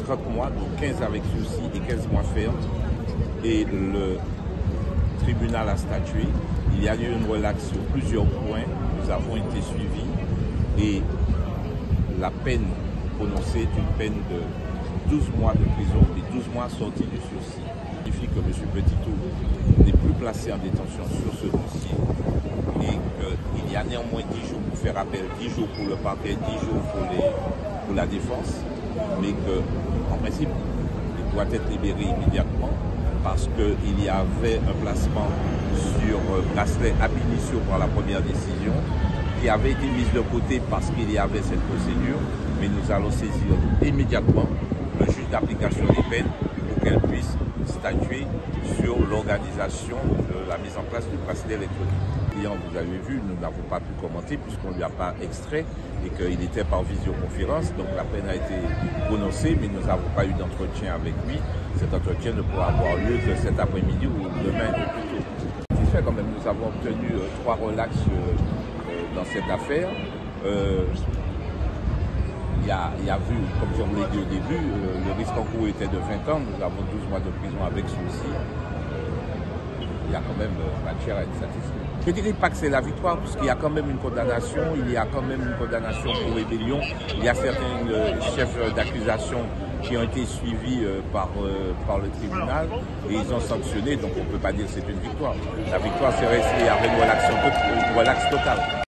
30 mois, donc 15 avec sursis et 15 mois ferme. Et le tribunal a statué. Il y a eu une relaxe sur plusieurs points. Nous avons été suivis et la peine prononcée est une peine de 12 mois de prison et 12 mois sortis du sursis. Ça signifie que M. Petitot n'est plus placé en détention sur ce dossier et qu'il y a néanmoins 10 jours pour faire appel, 10 jours pour le parquet, 10 jours pour la défense, mais qu'en principe, il doit être libéré immédiatement parce qu'il y avait un placement sur bracelet ab initio par la première décision qui avait été mise de côté parce qu'il y avait cette procédure, mais nous allons saisir immédiatement le juge d'application des peines pour qu'elle puisse statuer sur l'organisation de la mise en place du bracelet électronique. Vous avez vu, nous n'avons pas pu commenter puisqu'on ne lui a pas extrait et qu'il était par visioconférence, donc la peine a été prononcée, mais nous n'avons pas eu d'entretien avec lui. Cet entretien ne pourra avoir lieu que cet après-midi ou demain ou plus tôt. Satisfait quand même, nous avons obtenu 3 relaxes dans cette affaire. Il y a vu, comme je vous l'ai dit au début, le risque en cours était de 20 ans, nous avons 12 mois de prison avec sursis. Il y a quand même matière à être satisfait. Je ne dirais pas que c'est la victoire, puisqu'il y a quand même une condamnation, il y a quand même une condamnation pour rébellion. Il y a certains chefs d'accusation qui ont été suivis par le tribunal et ils ont sanctionné, donc on ne peut pas dire que c'est une victoire. La victoire, c'est resté avec une relaxe totale.